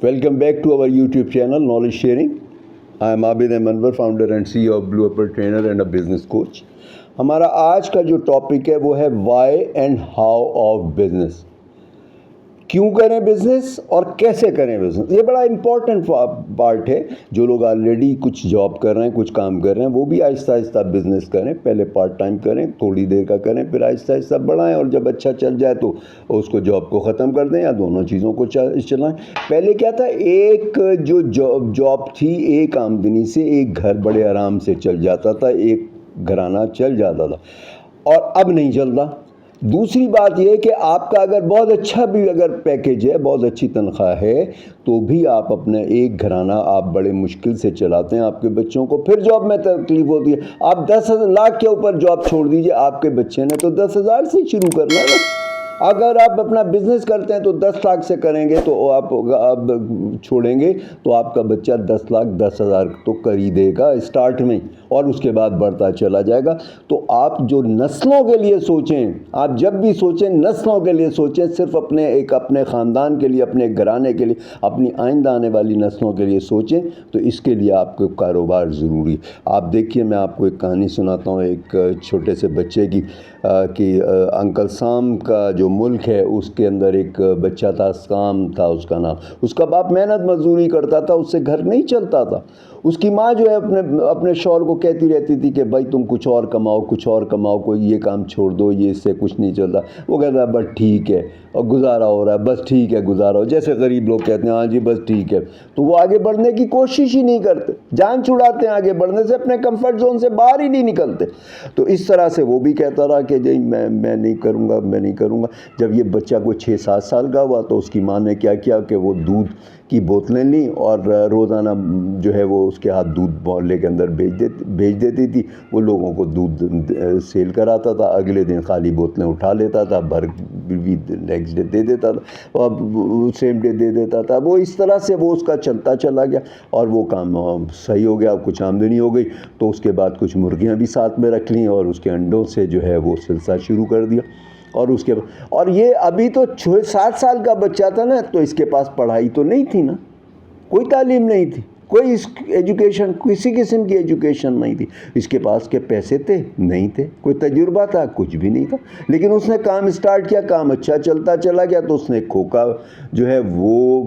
Welcome back to our YouTube channel, Knowledge Sharing. I am Abid Manwar, founder and CEO of Blue Apple Trainer and a business coach. ہمارا آج کا جو topic ہے وہ ہے why and how of business. کیوں کریں business اور کیسے کریں بزنس. یہ بڑا امپورٹنٹ پارٹ ہے. جو لوگ آلریڈی کچھ جاب کر رہے ہیں, کچھ کام کر رہے ہیں, وہ بھی آہستہ آہستہ بزنس کریں. پہلے پارٹ ٹائم کریں, تھوڑی دیر کا کریں, پھر آہستہ آہستہ بڑھائیں, اور جب اچھا چل جائے تو اس کو جاب کو ختم کر دیں یا دونوں چیزوں کو چلائیں. پہلے کیا تھا, ایک جو جاب تھی, ایک آمدنی سے ایک گھر بڑے آرام سے چل جاتا تھا, ایک گھرانہ چل جاتا تھا, اور اب نہیں چلتا. دوسری بات یہ کہ آپ کا اگر بہت اچھا بھی اگر پیکیج ہے, بہت اچھی تنخواہ ہے, تو بھی آپ اپنا ایک گھرانہ آپ بڑے مشکل سے چلاتے ہیں. آپ کے بچوں کو پھر جاب میں تکلیف ہوتی ہے. آپ 10 لاکھ کے اوپر جاب چھوڑ دیجئے, آپ کے بچے نے تو 10,000 سے شروع کرنا ہے. اگر آپ اپنا بزنس کرتے ہیں تو 10 لاکھ سے کریں گے, تو آپ چھوڑیں گے تو آپ کا بچہ 10 لاکھ 10,000 تو کر ہی دے گا اسٹارٹ میں, اور اس کے بعد بڑھتا چلا جائے گا. تو آپ جو نسلوں کے لیے سوچیں, آپ جب بھی سوچیں نسلوں کے لیے سوچیں, صرف اپنے خاندان کے لیے, اپنے گھرانے کے لیے, اپنی آئندہ آنے والی نسلوں کے لیے سوچیں. تو اس کے لیے آپ کو کاروبار ضروری ہے. آپ دیکھیے, میں آپ کو ایک کہانی سناتا ہوں ایک چھوٹے سے بچے کی, کہ انکل سام کا جو ملک ہے اس کے اندر ایک بچہ تھا, سام تھا اس کا نام. اس کا باپ محنت مزدوری کرتا تھا, اس سے گھر نہیں چلتا تھا. اس کی ماں جو ہے اپنے شوہر کو کہتی رہتی تھی کہ بھائی تم کچھ اور کماؤ, کچھ اور کماؤ, کوئی یہ کام چھوڑ دو, یہ اس سے کچھ نہیں چلتا. وہ کہتا ہے بس ٹھیک ہے, اور گزارا ہو رہا ہے, بس ٹھیک ہے گزارا ہو, جیسے غریب لوگ کہتے ہیں ہاں جی بس ٹھیک ہے. تو وہ آگے بڑھنے کی کوشش ہی نہیں کرتے, جان چھڑاتے ہیں آگے بڑھنے سے, اپنے کمفرٹ زون سے باہر ہی نہیں نکلتے. تو اس طرح سے وہ بھی کہتا رہا کہ جی میں نہیں کروں گا, میں نہیں کروں گا. جب یہ بچہ کوئی 6-7 سال کا ہوا تو اس کی ماں نے کیا کیا کہ وہ دودھ کی بوتلیں لیں, اور روزانہ جو ہے وہ اس کے ہاتھ دودھ محلے کے اندر بھیج دیتی تھی. وہ لوگوں کو دودھ سیل کراتا تھا, اگلے دن خالی بوتلیں اٹھا لیتا تھا, بھر بھی نیکسٹ ڈے دے دیتا تھا, اور سیم ڈے دے دیتا تھا. وہ اس طرح سے وہ اس کا چلتا چلا گیا, اور وہ کام صحیح ہو گیا, کچھ آمدنی ہو گئی. تو اس کے بعد کچھ مرغیاں بھی ساتھ میں رکھ لیں, اور اس کے انڈوں سے جو ہے وہ سلسلہ شروع کر دیا. اور یہ ابھی تو 7 سال کا بچہ تھا نا, تو اس کے پاس پڑھائی تو نہیں تھی نا, کوئی تعلیم نہیں تھی, کوئی ایجوکیشن, کسی قسم کی ایجوکیشن نہیں تھی. اس کے پاس کے پیسے تھے نہیں تھے, کوئی تجربہ تھا کچھ بھی نہیں تھا. لیکن اس نے کام اسٹارٹ کیا, کام اچھا چلتا چلا گیا. تو اس نے کھوکا جو ہے وہ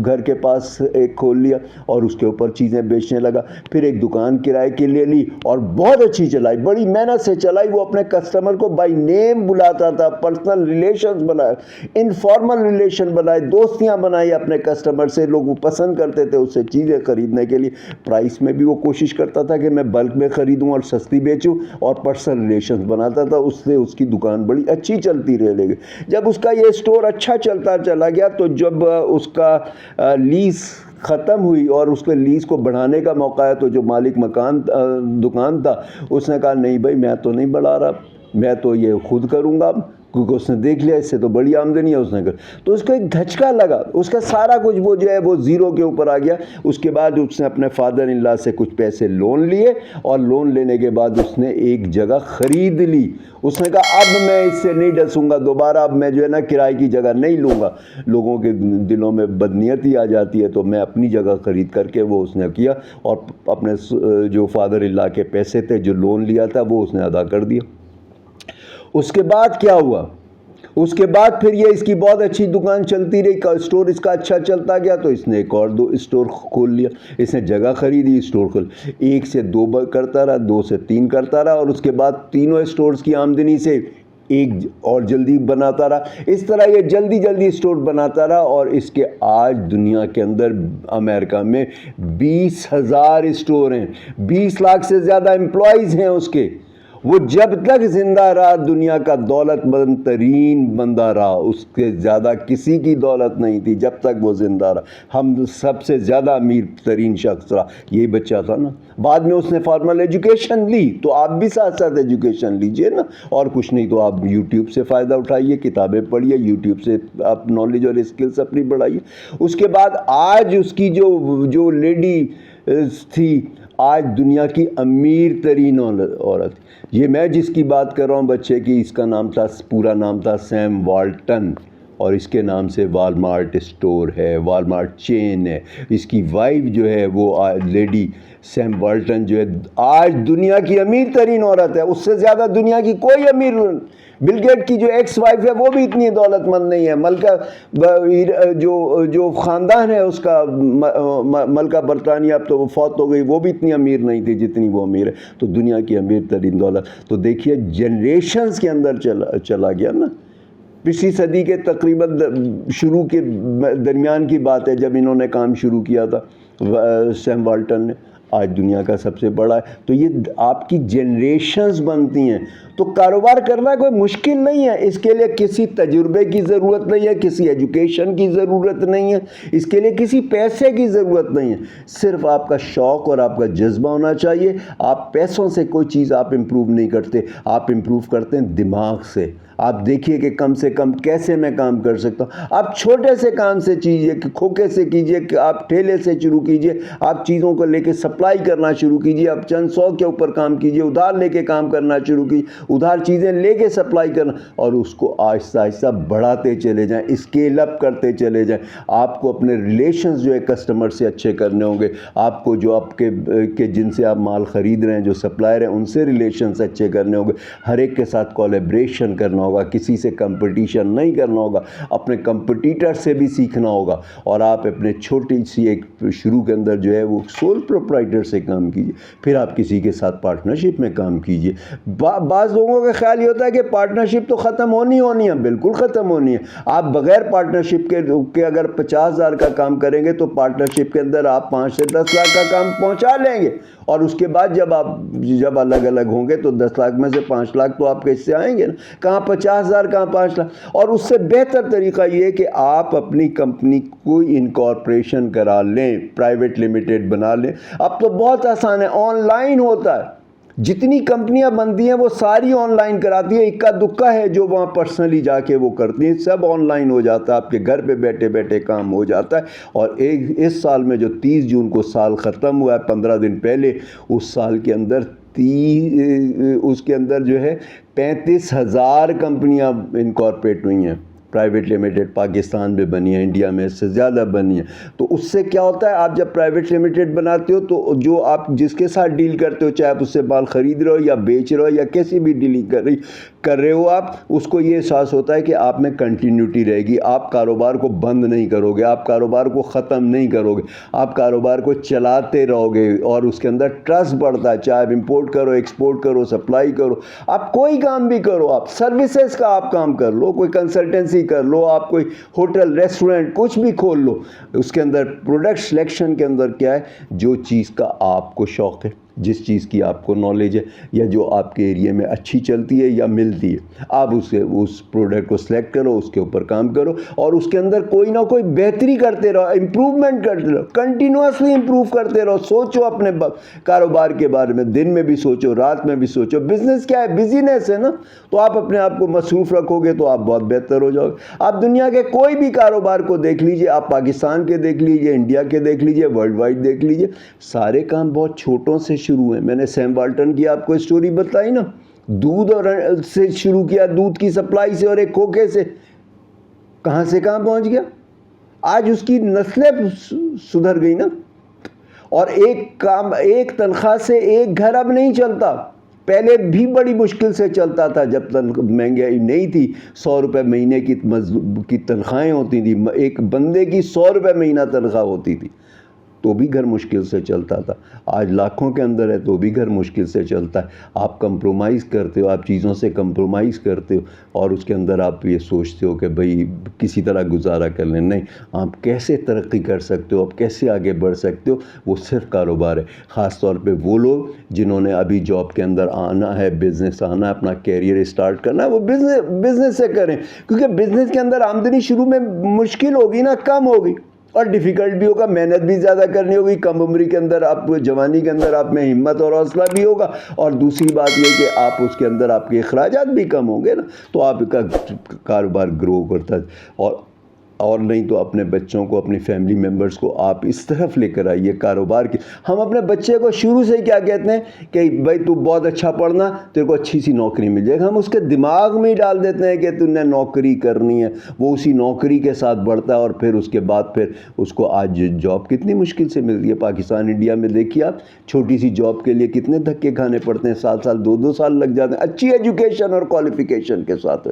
گھر کے پاس ایک کھول لیا, اور اس کے اوپر چیزیں بیچنے لگا. پھر ایک دکان کرائے کے لیے لی, اور بہت اچھی چلائی, بڑی محنت سے چلائی. وہ اپنے کسٹمر کو بائی نیم بلاتا تھا, پرسنل ریلیشنز بنائے, انفارمل ریلیشن بنائے, دوستیاں بنائی اپنے کسٹمر سے. لوگ پسند کرتے تھے اس سے چیزیں خریدنے کے لیے. پرائس میں بھی وہ کوشش کرتا تھا کہ میں بلک میں خریدوں اور سستی بیچوں, اور پرسنل ریلیشنز بناتا تھا. اس سے اس کی دکان بڑی اچھی چلتی رہ گئی. جب اس کا یہ اسٹور اچھا چلتا چلا گیا, تو جب اس کا لیز ختم ہوئی اور اس کے لیز کو بڑھانے کا موقع ہے, تو جو مالک دکان تھا, اس نے کہا نہیں بھائی میں تو نہیں بڑھا رہا, میں تو یہ خود کروں گا, کیونکہ اس نے دیکھ لیا اس سے تو بڑی آمدنی ہے. اس نے کہا, تو اس کو ایک دھچکا لگا, اس کا سارا کچھ وہ جو ہے وہ زیرو کے اوپر آ گیا. اس کے بعد اس نے اپنے فادر ان لا سے کچھ پیسے لون لیے, اور لون لینے کے بعد اس نے ایک جگہ خرید لی. اس نے کہا اب میں اس سے نہیں ڈسوں گا دوبارہ, اب میں جو ہے نا کرائے کی جگہ نہیں لوں گا. لوگوں کے دلوں میں بدنیتی آ جاتی ہے, تو میں اپنی جگہ خرید کر کے وہ اس نے کیا, اور اپنے جو فادر ان لا کے پیسے تھے جو لون لیا تھا وہ اس نے ادا کر دیا. اس کے بعد کیا ہوا, اس کے بعد پھر یہ اس کی بہت اچھی دکان چلتی رہی, اسٹور اس کا اچھا چلتا گیا. تو اس نے ایک اور 2 اسٹور کھول لیا. اس نے جگہ خریدی, اسٹور کھول, 1 سے 2 کرتا رہا, 2 سے 3 کرتا رہا, اور اس کے بعد تینوں اسٹورز کی آمدنی سے ایک اور جلدی بناتا رہا. اس طرح یہ جلدی جلدی اسٹور بناتا رہا, اور اس کے آج دنیا کے اندر امریکہ میں 20,000 اسٹور ہیں, 20 لاکھ سے زیادہ امپلائیز ہیں اس کے. وہ جب تک زندہ رہا دنیا کا دولت مند ترین بندہ رہا, اس کے زیادہ کسی کی دولت نہیں تھی جب تک وہ زندہ رہا. ہم سب سے زیادہ امیر ترین شخص رہا, یہی بچہ تھا نا. بعد میں اس نے فارمل ایجوکیشن لی, تو آپ بھی ساتھ ساتھ ایجوکیشن لیجئے نا, اور کچھ نہیں تو آپ یوٹیوب سے فائدہ اٹھائیے, کتابیں پڑھیے, یوٹیوب سے آپ نالج اور اسکلس اپنی بڑھائیے. اس کے بعد آج اس کی جو لیڈی تھی, آج دنیا کی امیر ترین عورت. یہ میں جس کی بات کر رہا ہوں بچے کی, اس کا نام تھا, پورا نام تھا سیم والٹن. اور اس کے نام سے والمارٹ اسٹور ہے، والمارٹ چین ہے. اس کی وائف جو ہے وہ لیڈی سیم والٹن جو ہے آج دنیا کی امیر ترین عورت ہے. اس سے زیادہ دنیا کی کوئی امیر، بل گیٹ کی جو ایکس وائف ہے وہ بھی اتنی دولت مند نہیں ہے. ملکہ جو خاندان ہے اس کا، ملکہ برطانیہ، اب تو وہ فوت ہو گئی، وہ بھی اتنی امیر نہیں تھی جتنی وہ امیر ہے. تو دنیا کی امیر ترین دولت تو دیکھیے جنریشنز کے اندر چلا گیا نا. پچھلی صدی کے تقریباً شروع کے درمیان کی بات ہے جب انہوں نے کام شروع کیا تھا سیم والٹن نے. آج دنیا کا سب سے بڑا ہے. تو یہ آپ کی جنریشنز بنتی ہیں. تو کاروبار کرنا کوئی مشکل نہیں ہے. اس کے لیے کسی تجربے کی ضرورت نہیں ہے، کسی ایجوکیشن کی ضرورت نہیں ہے، اس کے لیے کسی پیسے کی ضرورت نہیں ہے. صرف آپ کا شوق اور آپ کا جذبہ ہونا چاہیے. آپ پیسوں سے کوئی چیز آپ امپروو نہیں کرتے، آپ امپروو کرتے ہیں دماغ سے. آپ دیکھیے کہ کم سے کم کیسے میں کام کر سکتا ہوں. آپ چھوٹے سے کام سے کیجیے، کہ کھوکے سے کیجیے، کہ آپ ٹھیلے سے شروع کیجیے. آپ چیزوں کو لے کے سپلائی کرنا شروع کیجیے. آپ چند 100 کے اوپر کام کیجیے، ادھار لے کے کام کرنا شروع کیجیے، ادھار چیزیں لے کے سپلائی کرنا، اور اس کو آہستہ آہستہ بڑھاتے چلے جائیں، اسکیل اپ کرتے چلے جائیں. آپ کو اپنے ریلیشنز جو ہے کسٹمر سے اچھے کرنے ہوں گے. آپ کو جو آپ کے جن سے آپ مال خرید رہے ہیں، جو سپلائر ہیں، ان سے ریلیشنز اچھے کرنے ہوں گے. ہر ایک کے ساتھ کولیبریشن کرنا ہوگا، کسی سے کمپٹیشن نہیں کرنا ہوگا، اپنے کمپٹیٹر سے بھی سیکھنا ہوگا. اور آپ اپنے چھوٹی سی ایک شروع کے اندر جو ہے وہ سول پروپرائٹر سے کام کیجیے، پھر آپ کسی کے ساتھ پارٹنرشپ میں کام کیجیے. بعض لوگوں کا خیال یہ ہوتا ہے کہ پارٹنرشپ تو ختم ہونی ہے. بالکل ختم ہونی ہے. آپ بغیر پارٹنرشپ کے اگر 50,000 کا کام کریں گے تو پارٹنرشپ کے اندر آپ 5 سے 10 لاکھ کا کام پہنچا لیں گے. اور اس کے بعد جب الگ الگ ہوں گے تو 10 لاکھ میں سے 5 لاکھ تو آپ کے اس سے آئیں گے نا. کہاں 50,000، کہاں 5 لاکھ. اور اس سے بہتر طریقہ یہ ہے کہ آپ اپنی کمپنی کو انکارپوریشن کرا لیں، پرائیویٹ لمیٹڈ بنا لیں. اب تو بہت آسان ہے، آن لائن ہوتا ہے. جتنی کمپنیاں بنتی ہیں وہ ساری آن لائن کراتی ہیں. اکا دکا ہے جو وہاں پرسنلی جا کے وہ کرتی ہیں. سب آن لائن ہو جاتا ہے، آپ کے گھر پہ بیٹھے بیٹھے کام ہو جاتا ہے. اور اس سال میں جو 30 جون کو سال ختم ہوا ہے، 15 دن پہلے، اس سال کے اندر اس کے اندر جو ہے 35,000 کمپنیاں انکارپوریٹ ہوئی ہیں، پرائیویٹ لمیٹڈ. پاکستان میں بنی ہیں، انڈیا میں اس سے زیادہ بنی ہیں. تو اس سے کیا ہوتا ہے، آپ جب پرائیویٹ لمیٹڈ بناتے ہو تو جو آپ جس کے ساتھ ڈیل کرتے ہو، چاہے آپ اس سے مال خرید رہے ہو یا بیچ رہے ہو یا کیسی بھی ڈیلنگ کر رہے ہو، آپ اس کو یہ احساس ہوتا ہے کہ آپ میں کنٹینیوٹی رہے گی. آپ کاروبار کو بند نہیں کرو گے، آپ کاروبار کو ختم نہیں کرو گے، آپ کاروبار کو چلاتے رہو گے. اور اس کے اندر ٹرسٹ بڑھتا ہے. چاہے آپ امپورٹ کرو، ایکسپورٹ کرو، سپلائی کرو، آپ کوئی کام بھی کرو، آپ سروسز کا آپ کام کر لو، کوئی کنسلٹنسی کر لو، آپ کوئی ہوٹل ریسٹورنٹ کچھ بھی کھول لو. اس کے اندر پروڈکٹ سلیکشن کے اندر کیا ہے، جو چیز کا آپ کو شوق ہے، جس چیز کی آپ کو نالج ہے، یا جو آپ کے ایریا میں اچھی چلتی ہے یا ملتی ہے، آپ اس پروڈکٹ کو سلیکٹ کرو، اس کے اوپر کام کرو. اور اس کے اندر کوئی نہ کوئی بہتری کرتے رہو، امپروومنٹ کرتے رہو، کنٹینیوسلی امپروو کرتے رہو. سوچو اپنے کاروبار کے بارے میں، دن میں بھی سوچو، رات میں بھی سوچو. بزنس کیا ہے، بزینس ہے نا. تو آپ اپنے آپ کو مصروف رکھو گے تو آپ بہت بہتر ہو جاؤ گے. آپ دنیا کے کوئی بھی کاروبار کو دیکھ لیجئے، آپ پاکستان کے دیکھ لیجئے، انڈیا کے دیکھ لیجئے، ورلڈ وائڈ دیکھ لیجئے، سارے کام بہت چھوٹوں سے شروع ہیں. میں نے سیم والٹن کی آپ کو اسٹوری بتائی نا، دودھ اور سے شروع کیا، دودھ کی سپلائی سے اور ایک کھوکے سے، کہاں سے کہاں پہنچ گیا. آج اس کی نسلیں سدھر گئی نا. اور ایک تنخواہ سے ایک گھر اب نہیں چلتا. پہلے بھی بڑی مشکل سے چلتا تھا جب مہنگائی نہیں تھی. 100 روپے مہینے کی تنخواہیں ہوتی تھیں. ایک بندے کی 100 روپے مہینہ تنخواہ ہوتی تھی تو بھی گھر مشکل سے چلتا تھا. آج لاکھوں کے اندر ہے تو بھی گھر مشکل سے چلتا ہے. آپ کمپرومائز کرتے ہو، آپ چیزوں سے کمپرومائز کرتے ہو، اور اس کے اندر آپ یہ سوچتے ہو کہ بھئی کسی طرح گزارا کر لیں. نہیں، آپ کیسے ترقی کر سکتے ہو، آپ کیسے آگے بڑھ سکتے ہو، وہ صرف کاروبار ہے. خاص طور پہ وہ لوگ جنہوں نے ابھی جاب کے اندر آنا ہے، بزنس آنا ہے، اپنا کیریئر اسٹارٹ کرنا ہے، وہ بزنس سے کریں. کیونکہ بزنس کے اندر آمدنی شروع میں مشکل ہوگی نا، کم ہوگی، اور ڈیفیکلٹ بھی ہوگا، محنت بھی زیادہ کرنی ہوگی. کم عمری کے اندر آپ جوانی کے اندر آپ میں ہمت اور حوصلہ بھی ہوگا. اور دوسری بات یہ کہ آپ اس کے اندر آپ کے اخراجات بھی کم ہوں گے نا. تو آپ کا کاروبار گرو کرتا ہے. اور اور نہیں تو اپنے بچوں کو اپنی فیملی ممبرز کو آپ اس طرف لے کر آئیے کاروبار کی. ہم اپنے بچے کو شروع سے کیا کہتے ہیں کہ بھائی تو بہت اچھا پڑھنا, تیرے کو اچھی سی نوکری مل جائے گا. ہم اس کے دماغ میں ہی ڈال دیتے ہیں کہ تو نے نوکری کرنی ہے. وہ اسی نوکری کے ساتھ بڑھتا ہے اور پھر اس کے بعد پھر اس کو آج جاب کتنی مشکل سے ملتی ہے. پاکستان انڈیا میں دیکھیے آپ, چھوٹی سی جاب کے لیے کتنے دھکے کھانے پڑتے ہیں, 7 سال 2 سال لگ جاتے ہیں اچھی ایجوکیشن اور کوالیفیکیشن کے ساتھ.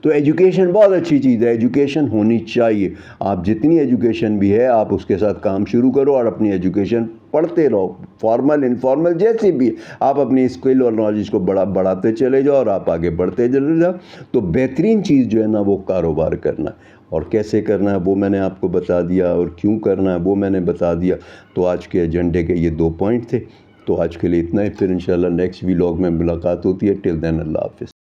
تو ایجوکیشن بہت اچھی چیز ہے, ایجوکیشن ہونی چاہیے. آپ جتنی ایجوکیشن بھی ہے آپ اس کے ساتھ کام شروع کرو اور اپنی ایجوکیشن پڑھتے رہو, فارمل انفارمل جیسی بھی. آپ اپنی اسکل اور نالج کو بڑھاتے چلے جاؤ اور آپ آگے بڑھتے چلے جاؤ. تو بہترین چیز جو ہے نا وہ کاروبار کرنا, اور کیسے کرنا ہے وہ میں نے آپ کو بتا دیا, اور کیوں کرنا ہے وہ میں نے بتا دیا. تو آج کے ایجنڈے کے یہ 2 پوائنٹ تھے. تو آج کے لیے اتنا ہی, پھر انشاءاللہ نیکسٹ ولاگ میں ملاقات ہوتی ہے. ٹل دین اللہ حافظ.